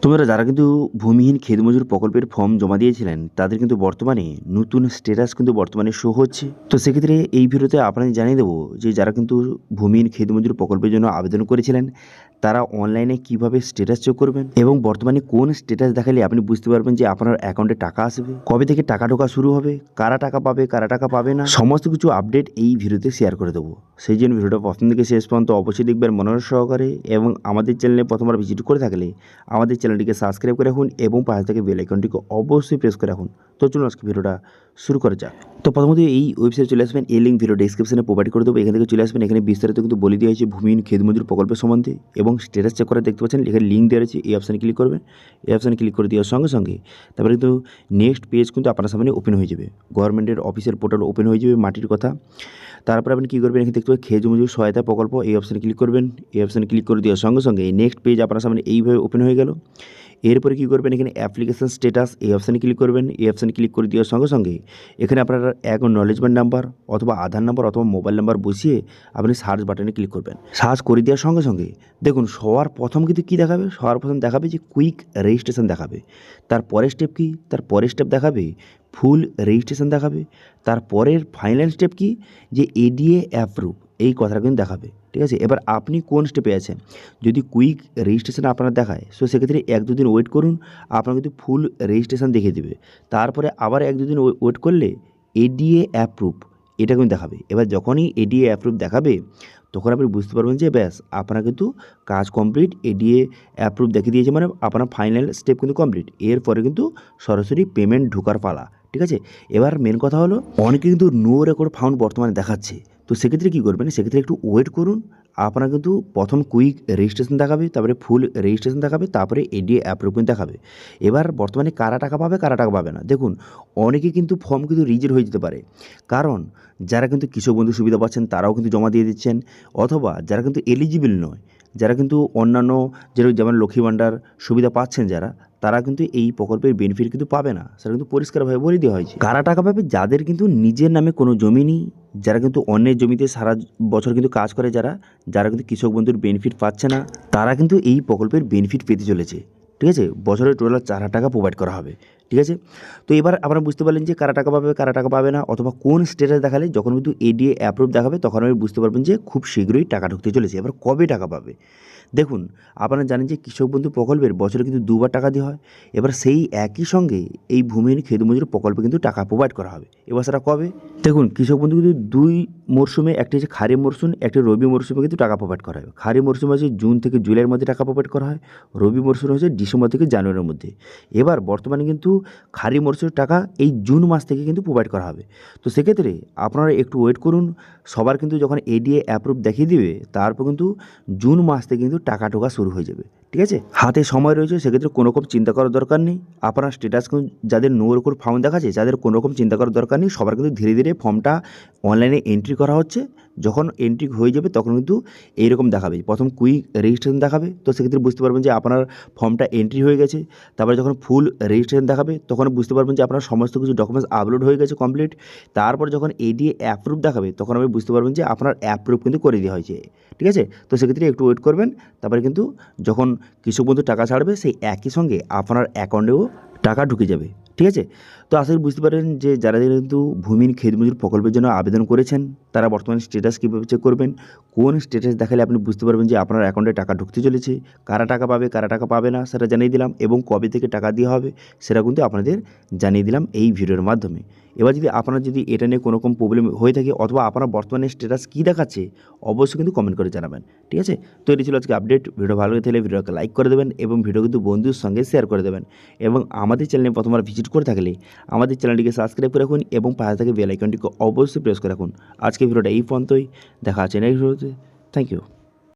তোমরা যারা কিন্তু ভূমিহীন ক্ষেত মজুর প্রকল্পের ফর্ম জমা দিয়েছিলেন তাদের কিন্তু বর্তমানে নতুন স্ট্যাটাস কিন্তু বর্তমানে শো হচ্ছে। তো সেক্ষেত্রে এই ভিডিওতে আপনাদের জানিয়ে দেবো যে যারা কিন্তু ভূমিহীন ক্ষেত মজুর প্রকল্পের জন্য আবেদন করেছিলেন তারা অনলাইনে কিভাবে স্ট্যাটাস চেক করবেন এবং বর্তমানে কোন স্ট্যাটাস দেখালে আপনি বুঝতে পারবেন যে আপনার অ্যাকাউন্টে টাকা আসবে, কবে থেকে টাকা ঢোকা শুরু হবে, কারা টাকা পাবে কারা টাকা পাবে না, সমস্ত কিছু আপডেট এই ভিডিওতে শেয়ার করে দেবো। সেই জন্য ভিডিওটা প্রথম থেকে শেষ পর্যন্ত অবশ্যই দেখবেন মনোযোগ সহকারে এবং আমাদের চ্যানেলে প্রথমবার ভিজিট করে থাকলে আমাদের চ্যানেলটিকে সাবস্ক্রাইব করে রাখুন এবং পাশে থেকে বেল আইকনটিকে অবশ্যই প্রেস করে রাখুন। তো চলুন আজকে ভিডিওটা শুরু করা যাক। তো প্রথমত এই ওয়েবসাইটে চলে আসবেন, এই লিঙ্ক ভিডিও ডেসক্রিপশনে প্রোভাইড করে দেবো। এখান থেকে চলে আসবেন, এখানে বিস্তারিত কিন্তু বলে দেওয়া হয়েছে ভূমিহীন ক্ষেত মজুর প্রকল্পের সম্বন্ধে এবং স্ট্যাটাস চেক করে দেখতে পাচ্ছেন এখানে লিঙ্ক দেওয়া রয়েছে। এই অপশানে ক্লিক করবেন, এই অপশানে ক্লিক করে দেওয়ার সঙ্গে সঙ্গে তারপরে কিন্তু নেক্সট পেজ কিন্তু আপনার সামনে ওপেন হয়ে যাবে। গভর্নমেন্টের অফিসের পোর্টাল ওপেন হয়ে যাবে, মাটির কথা। তারপরে আপনি কী করবেন, এখানে দেখতে পাবেন ক্ষেত মজুর সহায়তা প্রকল্প, এই অপশানে ক্লিক করবেন। এই অপশানে ক্লিক করে দেওয়ার সঙ্গে সঙ্গে নেক্সট পেজ আপনার সামনে এইভাবে ওপেন হয়ে গেল। এরপরে কী করবেন, এখানে অ্যাপ্লিকেশন স্ট্যাটাস এই অপশানে ক্লিক করবেন। এই অপশানে ক্লিক করে দেওয়ার সঙ্গে সঙ্গে এখানে আপনার অ্যাকনোলেজমেন্ট নাম্বার অথবা আধার নাম্বার অথবা মোবাইল নাম্বার বসিয়ে আপনি সার্চ বাটনে ক্লিক করবেন। সার্চ করে দেওয়ার সঙ্গে সঙ্গে দেখুন সবার প্রথম কিন্তু কী দেখাবে, সবার প্রথম দেখাবে যে কুইক রেজিস্ট্রেশন দেখাবে। তার পরের স্টেপ কী, তার পরের স্টেপ দেখাবে ফুল রেজিস্ট্রেশন দেখাবে। তারপরের ফাইনাল স্টেপ কী, যে এডিএ অ্যাপ্রুভ, এই কথাটা কিন্তু দেখাবে। ঠিক আছে, এবার আপনি কোন স্টেপে আছেন। যদি কুইক রেজিস্ট্রেশন আপনার দেখায় সো সেক্ষেত্রে 1-2 দিন ওয়েট করুন, আপনার কিন্তু ফুল রেজিস্ট্রেশন দেখিয়ে দেবে। তারপরে আবার 1-2 দিন ওয়েট করলে এডিএ অ্যাপ্রুভ এটা কিন্তু দেখাবে। এবার যখনই এডিএ অ্যাপ্রুভ দেখাবে তখন আপনি বুঝতে পারবেন যে ব্যাস আপনার কিন্তু কাজ কমপ্লিট, এডিএ অ্যাপ্রুভ দেখিয়ে দিয়েছে মানে আপনার ফাইনাল স্টেপ কিন্তু কমপ্লিট। এরপরে কিন্তু সরাসরি পেমেন্ট ঢোকার পালা। ঠিক আছে, এবার মেন কথা হলো অনেকে কিন্তু নো রেকর্ড ফাউন্ড বর্তমানে দেখাচ্ছে। তো সেক্ষেত্রে কী করবেন, সেক্ষেত্রে একটু ওয়েট করুন। আপনার কিন্তু প্রথম কুইক রেজিস্ট্রেশন দেখাবে, তারপরে ফুল রেজিস্ট্রেশন দেখাবে, তারপরে এডিএ অ্যাপ্রুভ দেখাবে। এবার বর্তমানে কারা টাকা পাবে কারা টাকা পাবে না, দেখুন অনেকে কিন্তু ফর্ম কিন্তু রিজেক্ট হয়ে যেতে পারে। কারণ যারা কিন্তু কৃষক বন্ধু সুবিধা পাচ্ছেন তারাও কিন্তু জমা দিয়ে দিচ্ছেন, অথবা যারা কিন্তু এলিজিবল নয়, যারা কিন্তু অন্যান্য যেমন লক্ষ্মী ভাণ্ডার সুবিধা পাচ্ছেন যারা, তারা কিন্তু এই প্রকল্পের বেনিফিট কিন্তু পাবে না। সেটা কিন্তু পরিষ্কারভাবে বলে দেওয়া হয়েছে। কারা টাকা পাবে, যাদের কিন্তু নিজের নামে কোনো জমি নেই, যারা কিন্তু অন্যের জমিতে সারা বছর কিন্তু কাজ করে, যারা কিন্তু কৃষক বন্ধুর বেনিফিট পাচ্ছে না, তারা কিন্তু এই প্রকল্পের বেনিফিট পেতে চলেছে। ঠিক আছে, বছরে টোটাল 4,000 টাকা প্রোভাইড করা হবে। ঠিক আছে, তো এবার আপনারা বুঝতে পারলেন যে কারা টাকা পাবে কারা টাকা পাবে না, অথবা কোন স্ট্যাটাস দেখালে যখন কিন্তু এডিএ অ্যাপ্রুভ দেখাবে তখন আপনি বুঝতে পারবেন যে খুব শীঘ্রই টাকা ঢুকতে চলেছে। এবার কবে টাকা পাবে, দেখুন আপনারা জানেন যে কৃষক বন্ধু প্রকল্পের বছরে কিন্তু 2বার টাকা দেওয়া হয়। এবার সেই একই সঙ্গে এই ভূমিহীন ক্ষেত মজুর প্রকল্পে কিন্তু টাকা প্রোভাইড করা হবে। এবার সেটা কবে, দেখুন কৃষক বন্ধু কিন্তু 2 মরশুমে, একটি হচ্ছে খারিফ মরশুম, একটি রবি মরশুমে কিন্তু টাকা প্রোভাইড করা হয়। খারিফ মরশুম হচ্ছে জুন থেকে জুলাইয়ের মধ্যে টাকা প্রোভাইড করা হয়, রবি মরশুম হচ্ছে ডিসেম্বর থেকে জানুয়ারির মধ্যে। এবার বর্তমানে কিন্তু খারিফ মরশুমের টাকা এই জুন মাস থেকে কিন্তু প্রোভাইড করা হবে। তো সেক্ষেত্রে আপনারা একটু ওয়েট করুন। সবার কিন্তু যখন এডিএ অ্যাপ্রুভ দেখিয়ে দিবে তারপর কিন্তু জুন মাস থেকে কিন্তু টাকা ঢোকা শুরু হয়ে যাবে। ঠিক আছে, হাতে সময় রয়েছে, সেক্ষেত্রে কোনো রকম চিন্তা করার দরকার নেই। আপনার স্ট্যাটাস কিন্তু যাদের নো রেকর্ড ফাউন্ড দেখাচ্ছে, যাদের কোনো রকম চিন্তা করার দরকার নেই, সবার কিন্তু ধীরে ধীরে ফর্মটা অনলাইনে এন্ট্রি করা হচ্ছে। যখন এন্ট্রি হয়ে যাবে তখন কিন্তু এইরকম দেখাবে, প্রথম কুইক রেজিস্ট্রেশন দেখাবে। তো সেক্ষেত্রে বুঝতে পারবেন যে আপনার ফর্মটা এন্ট্রি হয়ে গেছে। তারপরে যখন ফুল রেজিস্ট্রেশন দেখাবে তখন বুঝতে পারবেন যে আপনার সমস্ত কিছু ডকুমেন্টস আপলোড হয়ে গেছে কমপ্লিট। তারপর যখন এডিএ অ্যাপ্রুভ দেখাবে তখন আপনি বুঝতে পারবেন যে আপনার অ্যাপ্রুভ কিন্তু করে দেওয়া হয়েছে। ঠিক আছে, তো সেক্ষেত্রে একটু ওয়েট করবেন। তারপরে কিন্তু যখন কৃষক বন্ধু টাকা ছাড়বে সেই একই সঙ্গে আপনার অ্যাকাউন্টেও টাকা ঢুকে যাবে। ঠিক আছে, তো আশা করি বুঝতে পারেন যে যারা কিন্তু ভূমিহীন ক্ষেত মজুর প্রকল্পের জন্য আবেদন করেছেন তারা বর্তমানে স্ট্যাটাস কীভাবে চেক করবেন, কোন স্ট্যাটাস দেখালে আপনি বুঝতে পারবেন যে আপনার অ্যাকাউন্টে টাকা ঢুকতে চলেছে, কারা টাকা পাবে কারা টাকা পাবে না সেটা জানিয়ে দিলাম, এবং কবে থেকে টাকা দেওয়া হবে সেটা কিন্তু আপনাদের জানিয়ে দিলাম এই ভিডিওর মাধ্যমে। এবার যদি আপনার যদি এটা নিয়ে কোনো রকম প্রবলেম হয়ে থাকে অথবা আপনার বর্তমানে স্ট্যাটাস কী দেখাচ্ছে অবশ্যই কিন্তু কমেন্ট করে জানাবেন। ঠিক আছে, তো এটি ছিল আজকে আপডেট। ভিডিও ভালো হয়ে থাকলে ভিডিওকে লাইক করে দেবেন এবং ভিডিও কিন্তু বন্ধুর সঙ্গে শেয়ার করে দেবেন, এবং আমাদের চ্যানেলে প্রথমবার ভিজিট করে থাকলে আমাদের চ্যানেলটিকে সাবস্ক্রাইব করে রাখুন এবং পাশে থেকে বেল আইকনটিকে অবশ্যই প্রেস করে রাখুন। আজকে ভিডিওটা এই পর্যন্তই, দেখা আছে নেক্সট ভিডিওতে। Thank you.